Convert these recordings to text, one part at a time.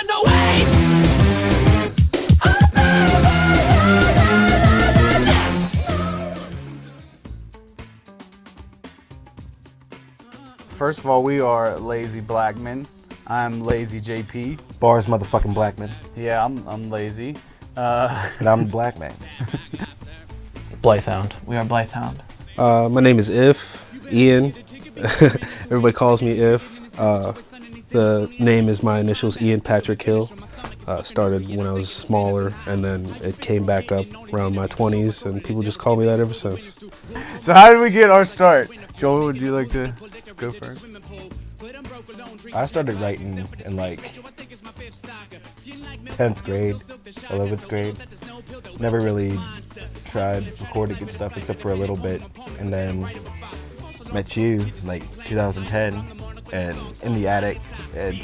under no Apes. First of all, we are Lazy Blackman. I'm Lazy JP. Bars motherfucking Blackman. Yeah, I'm lazy. And I'm Blackman. Blithehound. We are Blithehound. My name is Ian. Everybody calls me If. The name is my initials, Ian Patrick Hill. Started when I was smaller, and then it came back up around my 20s, and people just call me that ever since. So how did we get our start? Joel, would you like to go first? I started writing in like 10th grade, 11th grade. Never really tried recording and stuff except for a little bit, and then met you in like 2010 and in the attic, and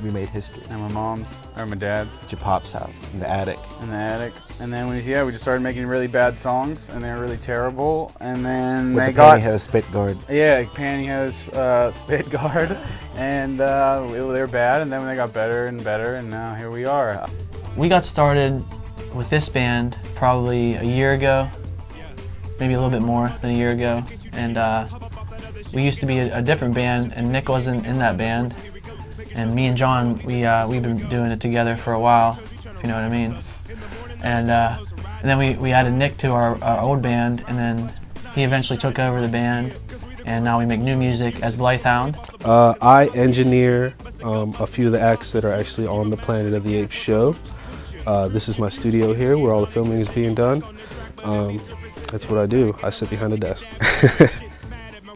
we made history. And my mom's, or my dad's. At your pop's house, in the attic. In the attic. And then we just started making really bad songs, and they were really terrible. And then With they the got pantyhose spit guard. Yeah, pantyhose spit guard, and they were bad. And then they got better and better, and now here we are. We got started with this band probably a year ago, maybe a little bit more than a year ago. And we used to be a different band, and Nick wasn't in that band. And me and John, we've been doing it together for a while, if you know what I mean. And then we added Nick to our old band, and then he eventually took over the band, and now we make new music as Blithehound. I engineer a few of the acts that are actually on the Planet of the Apes show. This is my studio here, where all the filming is being done. That's what I do. I sit behind the desk.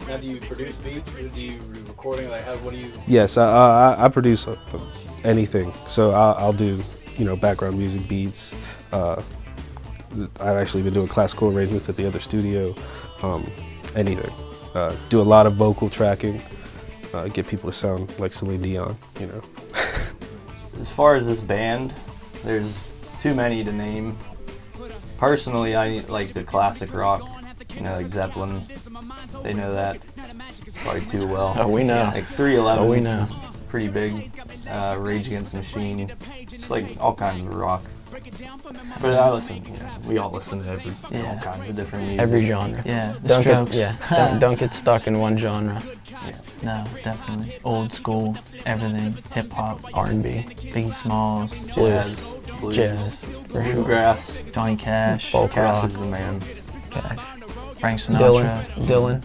Now, do you produce beats? Do you recording? Like, what do you? Yes, I produce anything. So I'll do, background music, beats. I've actually been doing classical arrangements at the other studio. Anything. Do a lot of vocal tracking. Get people to sound like Celine Dion. As far as this band, there's too many to name. Personally, I like the classic rock, like Zeppelin. They know that probably too well. Oh, we know. Like 311 Oh, we know. is pretty big. Rage Against the Machine. Just like all kinds of rock. But I listen, we all listen to all kinds of different music. Every genre. Yeah, the Don't Strokes. don't get stuck in one genre. Yeah. No, definitely. Old school, everything. Hip hop, R&B, Biggie Smalls, blues, jazz, for sure. bluegrass, Johnny Cash, folk Cash rock is the man. Cash, Frank Sinatra, Dylan.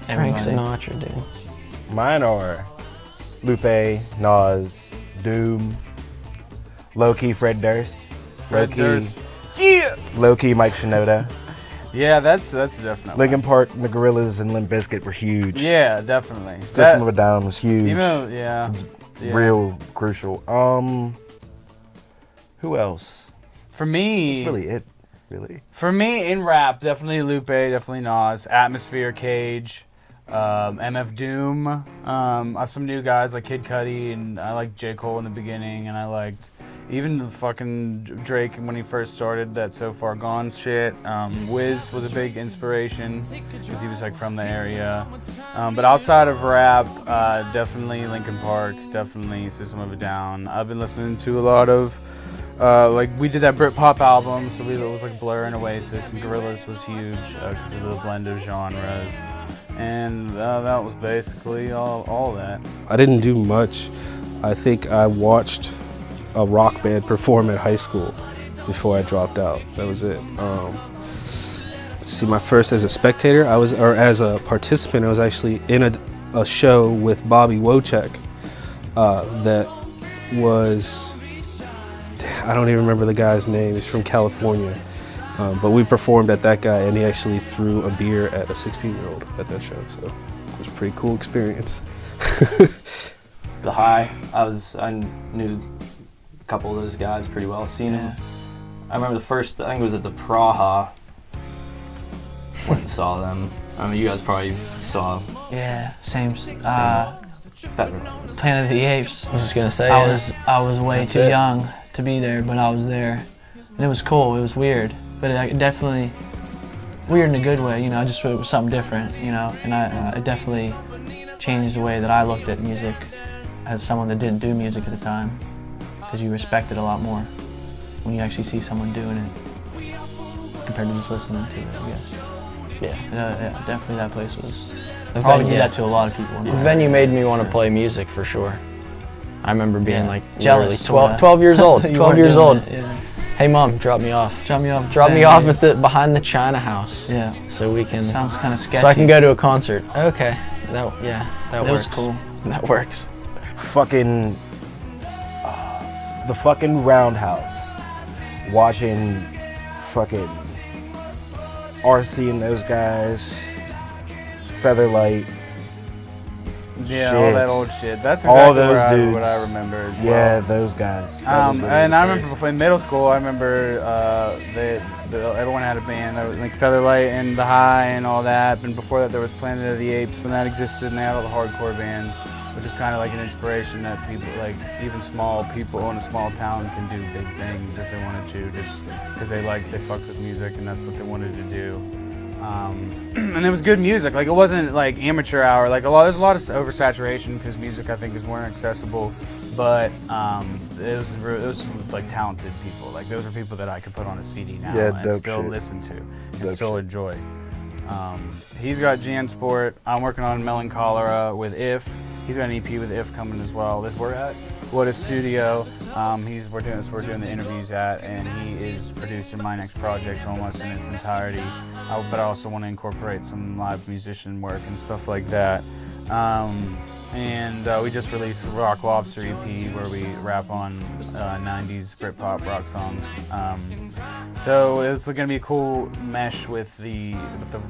everybody. Frank Sinatra, dude. Mine are Lupe, Nas, Doom, low-key Fred Durst. Fred Low-key- Durst. Yeah. Low-key Mike Shinoda. Yeah, that's definitely. Linkin Park, the Gorillaz, and Limp Bizkit were huge. Yeah, definitely. System of a Down was huge. Even though, yeah. Real crucial. Who else? For me, That's really it, really. For me, in rap, definitely Lupe, definitely Nas, Atmosphere, Cage, MF Doom, some new guys like Kid Cudi, and I liked J. Cole in the beginning, and I liked even the fucking Drake when he first started, that So Far Gone shit. Wiz was a big inspiration, because he was like from the area. But outside of rap, definitely Linkin Park, definitely System of a Down. I've been listening to a lot of like we did that Britpop album, so it was like Blur and Oasis, and Gorillaz was huge because of the blend of genres, and that was basically all that. I didn't do much. I think I watched a rock band perform at high school before I dropped out. That was it. Let's see, my first as a spectator, or as a participant, I was actually in a show with Bobby Wojcik that was, I don't even remember the guy's name. He's from California. But we performed at that guy, and he actually threw a beer at a 16-year-old at that show. So it was a pretty cool experience. The High, I knew a couple of those guys pretty well. Seen them. I remember the first, I think it was at the Praha. Went and saw them. I mean, you guys probably saw. Yeah, same. Planet of the Apes. I was just gonna say. I was way That's too it. young to be there, but I was there, and it was cool. It was weird, but it definitely weird in a good way. Just it was something different. And it definitely changed the way that I looked at music as someone that didn't do music at the time, because you respect it a lot more when you actually see someone doing it compared to just listening to it, I guess. Yeah, definitely that place was, probably did that to a lot of people. The venue made me want to play music for sure. I remember being like jealous, literally 12 years old. 12 years old. Yeah. Hey mom, drop me off. Drop me off. Drop me off at the behind the China House. Yeah. So we can. Sounds kind of sketchy. So I can go to a concert. Okay. That That works. was cool. That works. Fucking the fucking Roundhouse, watching fucking RC and those guys, Featherlight. Yeah, Shit. all that old shit. That's All exactly those what dudes. I remember as well. Yeah, those guys. That was And I remember crazy. before in middle school, I remember everyone had a band. There was like Featherlight and The High and all that. And before that, there was Planet of the Apes when that existed, and they had all the hardcore bands, which is kind of like an inspiration that people, like even small people in a small town, can do big things if they wanted to, just because they fucked with music and that's what they wanted to do. And it was good music. Like it wasn't like amateur hour. Like there's a lot of oversaturation because music I think is more accessible. But it was like talented people. Like those are people that I could put on a CD now Yeah, and dope still shit. listen to and Dope still shit. enjoy. He's got Jansport. I'm working on Melancholera with If. He's got an EP with If coming as well. We're at IPH Studio. We're doing the interviews at, and he is producing my next project almost in its entirety. But I also want to incorporate some live musician work and stuff like that. And we just released Rock Lobster EP where we rap on 90s Britpop rock songs. So it's going to be a cool mesh with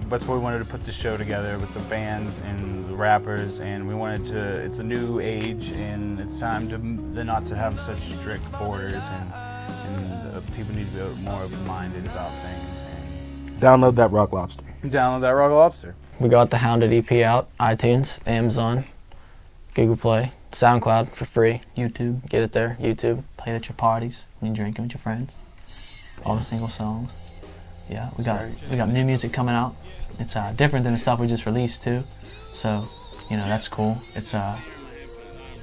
that's why we wanted to put the show together with the bands and the rappers, and we wanted to, it's a new age and it's time to not to have such strict borders, and people need to be more open-minded about things. Download that Rock Lobster. And download that Rock Lobster. We got the Hounded EP out. iTunes, Amazon, Google Play, SoundCloud for free. YouTube. Get it there. YouTube. Play it at your parties when you're drinking with your friends. All the single songs. Yeah, we got new music coming out. It's different than the stuff we just released too. So, that's cool. It's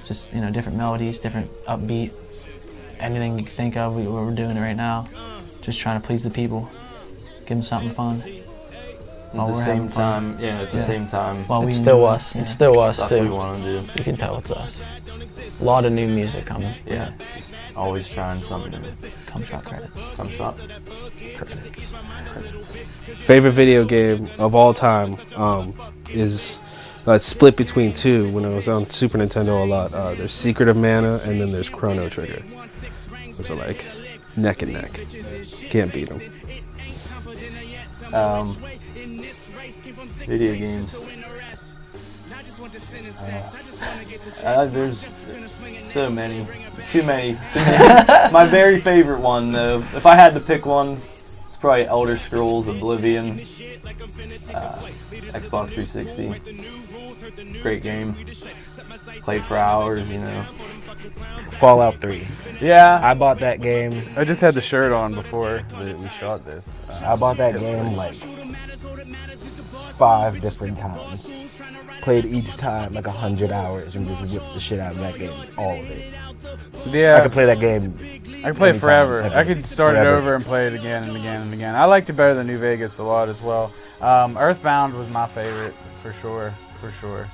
just different melodies, different upbeat, anything you can think of. We're doing it right now. Just trying to please the people, give them something fun. At the same time, It's still us. Yeah. It's still us stuff too. we want to do. You can tell it's us. A lot of new music coming. Yeah, just always trying something new. Come shot credits. Come shop. Credits. Favorite video game of all time is split between two when I was on Super Nintendo a lot. There's Secret of Mana and then there's Chrono Trigger. Those are like neck and neck. Can't beat them. Video games. There's so many. Too many. My very favorite one, though, if I had to pick one, it's probably Elder Scrolls Oblivion. Xbox 360. Great game. Played for hours, Fallout 3. Yeah, I bought that game. I just had the shirt on before we shot this. I bought that game like 5 different times. Played each time like 100 hours and just whipped the shit out of that game, all of it. Yeah, I could play that game. I could play it anytime, forever. ever. I could start Forever. it over and play it again and again and again. I liked it better than New Vegas a lot as well. Earthbound was my favorite for sure,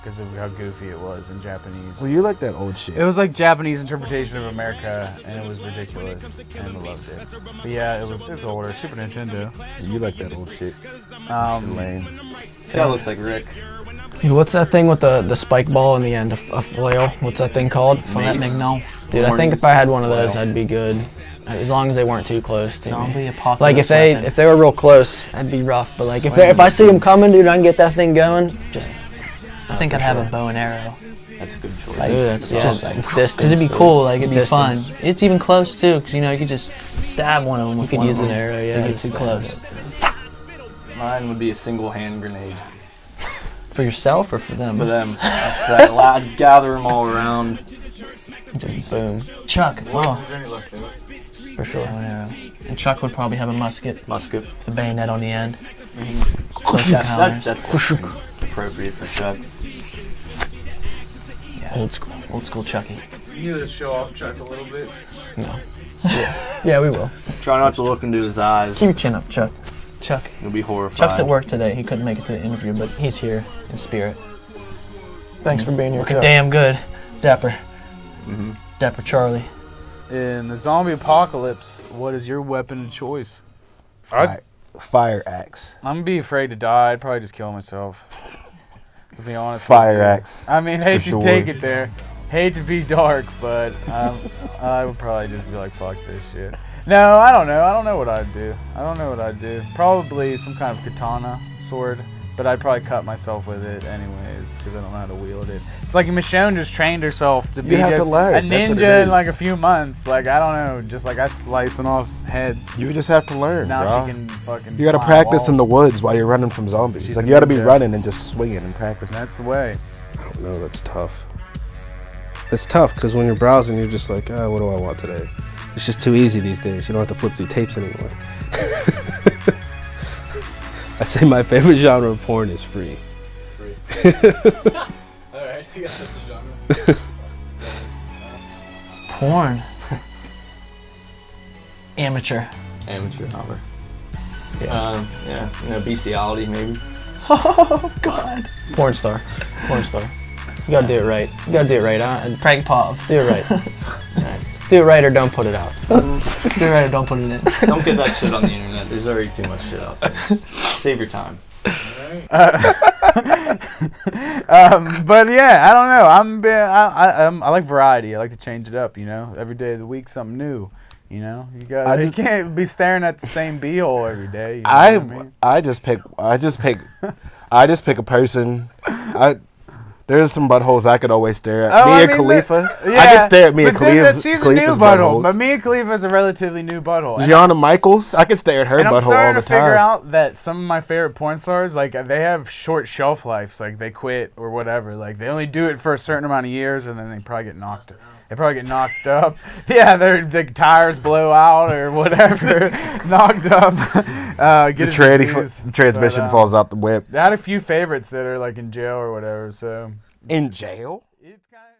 because of how goofy it was in Japanese. Well, you like that old shit. It was like Japanese interpretation of America, and it was ridiculous, and I loved it. But yeah, it's older, Super Nintendo. You like that old shit. Lame. This guy looks like Rick. Dude, what's that thing with the spike ball in the end? A flail? What's that thing called? Let me know. Dude, I think if I had one of those, I'd be good. As long as they weren't too close to me. Zombie apocalypse. Like if weapon. they were real close, that'd be rough. But like if I see them coming, dude, I can get that thing going. Just I think I'd have a bow and arrow. That's a good choice. dude, that's just it's distance. Because it'd be dude. cool, like it'd be fun. distance. It's even close too, because you could just stab one of them. You with could one use of an them. arrow, yeah. If you get just too close. Mine would be a single hand grenade. For yourself or for them? For them. I'd gather them all around. Just boom, Chuck. Oh, for sure. bow and arrow. And Chuck would probably have a musket Musket. with a bayonet on the end. Close encounters. That's appropriate for Chuck. Old school. Old school Chucky. You need to show off Chuck a little bit. No. Yeah, we will. Try not to look into his eyes. Keep your chin up, Chuck. Chuck. You'll be horrified. Chuck's at work today. He couldn't make it to the interview, but he's here in spirit. Thanks for being here. Looking damn good. Dapper. Mm-hmm. Dapper Charlie. In the zombie apocalypse, what is your weapon of choice? Fire axe. I'm gonna be afraid to die. I'd probably just kill myself. To be honest. Fire with you. axe. I mean, hate for to sure. take it there. Hate to be dark, but I would probably just be like, fuck this shit. No, I don't know. I don't know what I'd do. Probably some kind of katana sword, but I'd probably cut myself with it anyways because I don't know how to wield it. It's like Michonne just trained herself to be have to just learn. a That's what it ninja in is. like a few months. Like, I don't know, just like I slicing off heads. You just have to learn, Now bro. she can fucking You gotta climb practice in the walls. woods while you're running from zombies. She's Like a you gotta be ninja. running and just swinging and practicing. That's the way. No, that's tough. It's tough because when you're browsing, you're just like, what do I want today? It's just too easy these days. You don't have to flip through tapes anymore. I'd say my favorite genre of porn is free. Alright, I guess that's the genre. Porn. Amateur. Amateur hour. Yeah, bestiality maybe. Oh, God. Porn star. You gotta do it right. You gotta do it right, huh? Prank Pov. Do it right. Do it right or don't put it out. Do it right or don't put it in. Don't get that shit on the internet. There's already too much shit out there. Save your time. But yeah, I don't know. I like variety. I like to change it up. You know, every day of the week something new. You know, you can't be staring at the same beehole every day. You know what I mean? I just pick a person. There's some buttholes I could always stare at. Mia Khalifa. I can stare at Mia Khalifa. She's a new butthole, but Mia Khalifa is a relatively new butthole. Gianna Michaels. I can stare at her And I'm butthole all starting the to figure time. out that some of my favorite porn stars, like, they have short shelf lives. Like, they quit or whatever. Like, they only do it for a certain amount of years, and then they probably get knocked. They probably get knocked up. Yeah, the tires blow out or whatever. Knocked up. The transmission falls out the whip. They had a few favorites that are like in jail or whatever. So in jail. it's kind of